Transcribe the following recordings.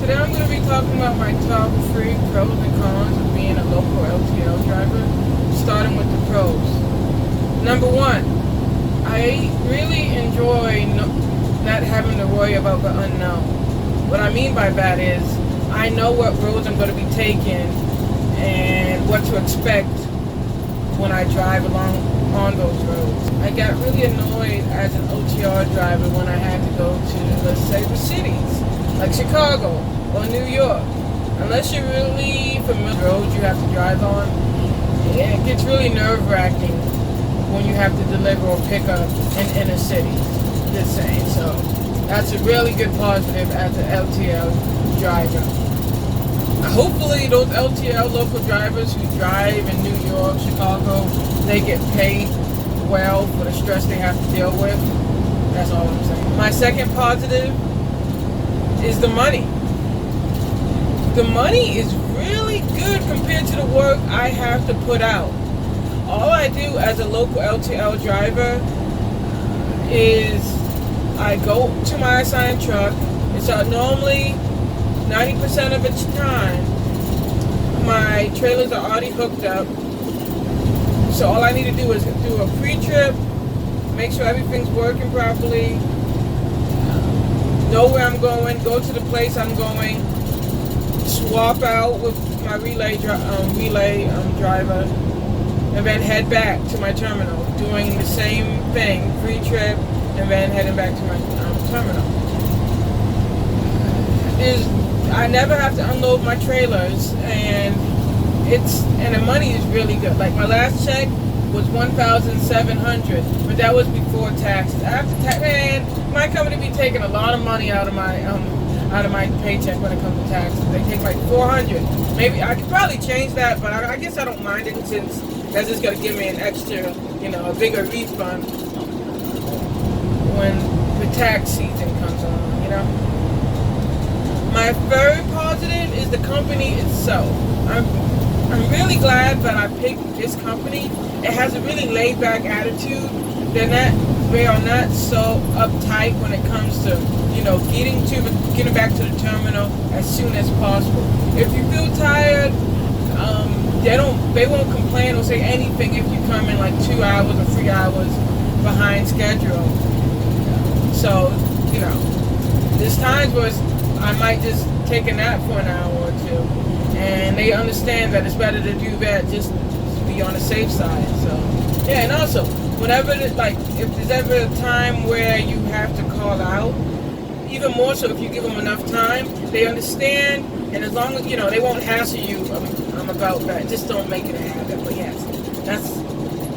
Today I'm going to be talking about my top 3 pros and cons of being a local LTL driver, starting with the pros. Number 1, I really enjoy not having to worry about the unknown. What I mean by that is I know what roads I'm going to be taking and what to expect when I drive along on those roads. I got really annoyed as an OTR driver when I had to go to, let's say, the cities like Chicago or New York. Unless you're really familiar with roads you have to drive on, it gets really nerve-wracking when you have to deliver or pick up in inner cities. Just saying. So that's a really good positive as an LTL driver. Hopefully those LTL local drivers who drive in New York, Chicago, they get paid well for the stress they have to deal with. That's all I'm saying. My second positive is the money. The money is really good compared to the work I have to put out. All I do as a local LTL driver is I go to my assigned truck. It's normally 90% of its time, my trailers are already hooked up. So all I need to do is do a pre-trip, make sure everything's working properly, know where I'm going, go to the place I'm going, swap out with my relay driver, and then head back to my terminal, doing the same thing, pre-trip, and then heading back to my terminal. I never have to unload my trailers, and the money is really good. Like my last check was $1,700, but that was before taxes. After tax, man, my company be taking a lot of money out of my paycheck when it comes to taxes. They take like $400. Maybe I could probably change that, but I guess I don't mind it since that's just gonna give me an extra, a bigger refund when the tax season comes on, My third positive is the company itself. I'm really glad that I picked this company. It has a really laid-back attitude. They are not so uptight when it comes to, getting back to the terminal as soon as possible. If you feel tired, they won't complain or say anything if you come in like 2 hours or 3 hours behind schedule. So, there's times where I might just take a nap for an hour or two, and they understand that it's better to do that just to be on the safe side. So, yeah, and also, whenever, if there's ever a time where you have to call out, even more so if you give them enough time, they understand, and as long as, they won't hassle you about that. Just don't make it a habit. But yes,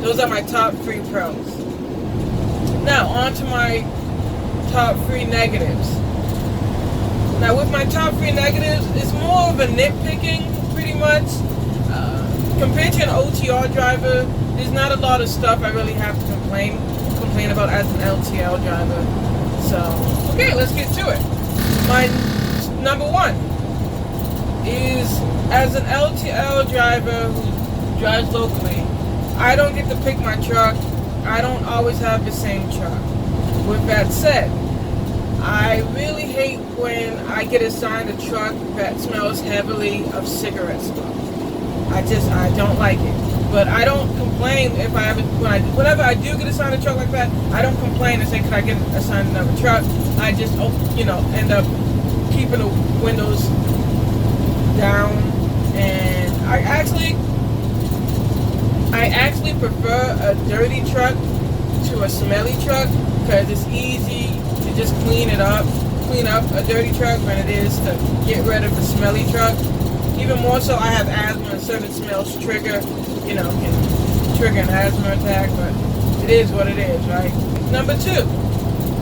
those are my top 3 pros. Now, on to my top 3 negatives. Now, with my top 3 negatives, it's more of a nitpicking, pretty much. Compared to an OTR driver, there's not a lot of stuff I really have to complain about as an LTL driver. So, okay, let's get to it. My number 1 is, as an LTL driver who drives locally, I don't get to pick my truck. I don't always have the same truck. With that said, I really hate when I get assigned a truck that smells heavily of cigarette smoke. I don't like it. But I don't complain whenever I do get assigned a truck like that, I don't complain and say, could I get assigned another truck? I just, end up keeping the windows down. And I actually prefer a dirty truck to a smelly truck because it's easy to just clean up a dirty truck than it is to get rid of a smelly truck. Even more so, I have asthma, and certain smells can trigger an asthma attack, but it is what it is, right? Number 2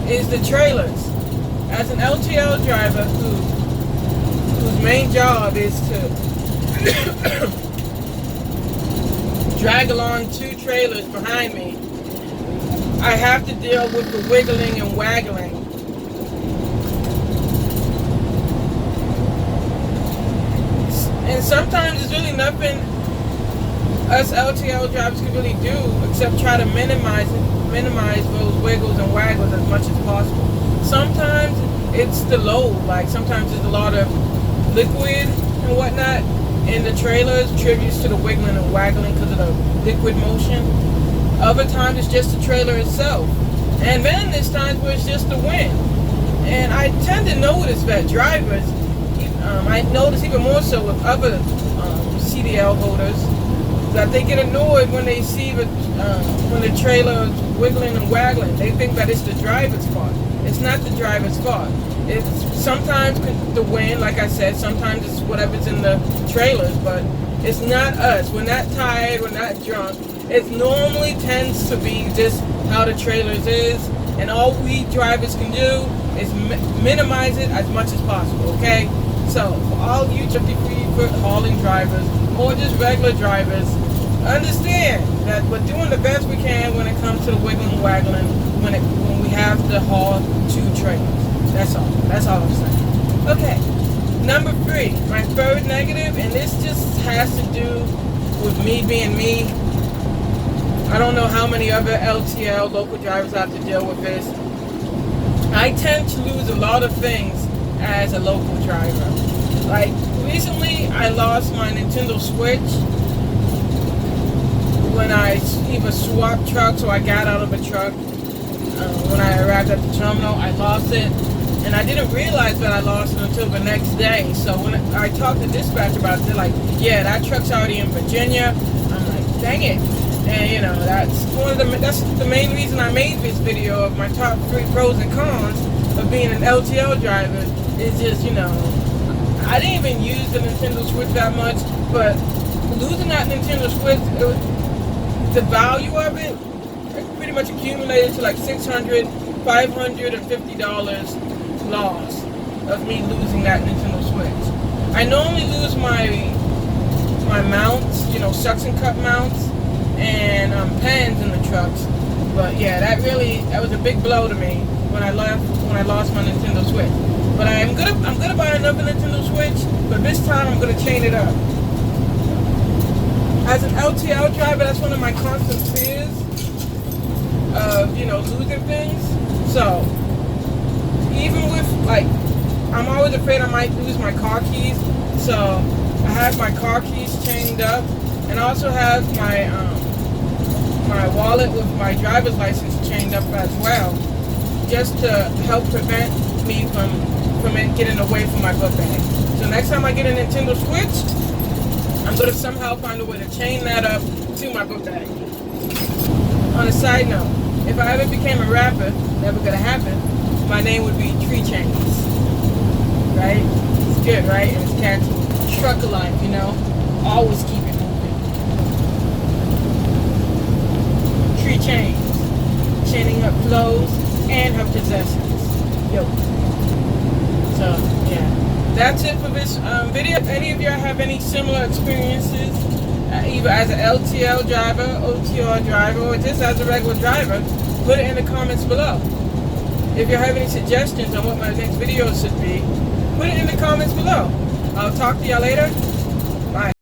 is the trailers. As an LTL driver whose main job is to drag along 2 trailers behind me, I have to deal with the wiggling and waggling. And sometimes there's really nothing us LTL drivers can really do except try to minimize those wiggles and waggles as much as possible. Sometimes it's the load, like sometimes there's a lot of liquid and whatnot in the trailers attributes to the wiggling and waggling because of the liquid motion. Other times it's just the trailer itself. And then there's times where it's just the wind. And I tend to notice that drivers, I notice even more so with other CDL holders, that they get annoyed when they see when the trailer is wiggling and waggling. They think that it's the driver's fault. It's not the driver's fault. It's sometimes the wind, like I said, sometimes it's whatever's in the trailers, but it's not us. We're not tired, we're not drunk. It normally tends to be just how the trailers is, and all we drivers can do is minimize it as much as possible, okay? So, for all you 53-foot hauling drivers, or just regular drivers, understand that we're doing the best we can when it comes to the wiggling and waggling when we have to haul 2 trailers. That's all. That's all I'm saying. Okay, number 3, my third negative, and this just has to do with me being me. I don't know how many other LtL local drivers have to deal with this. I tend to lose a lot of things as a local driver. Like recently, I lost my Nintendo Switch when I either swapped trucks or I got out of a truck. When I arrived at the terminal, I lost it, and I didn't realize that I lost it until the next day. So when I talked to dispatch about it, they're like, "Yeah, that truck's already in Virginia." I'm like, "Dang it!" And that's the main reason I made this video of my top 3 pros and cons of being an LtL driver. Is just, I didn't even use the Nintendo Switch that much, but losing that Nintendo Switch, the value of it pretty much accumulated to like $600, $550 loss of me losing that Nintendo Switch. I normally lose my mounts, suction cup mounts, and pens in the trucks, but yeah, that was a big blow to me when I lost my Nintendo Switch. But I'm gonna buy another Nintendo Switch, but this time I'm gonna chain it up. As an LtL driver, that's one of my constant fears of losing things. So even with I'm always afraid I might lose my car keys. So I have my car keys chained up, and I also have my wallet with my driver's license chained up as well, just to help prevent me from it getting away from my book bag. So next time I get a Nintendo Switch, I'm going to somehow find a way to chain that up to my book bag. On a side note, if I ever became a rapper, never going to happen, my name would be Tree Chains. Right? It's good, right? And it's catchy. Truck life, always keep it moving. Tree Chains. Chaining up clothes and her possessions. Yo. So, yeah. That's it for this video. If any of y'all have any similar experiences, either as an LtL driver, OTR driver, or just as a regular driver, put it in the comments below. If you have any suggestions on what my next video should be, put it in the comments below. I'll talk to y'all later. Bye.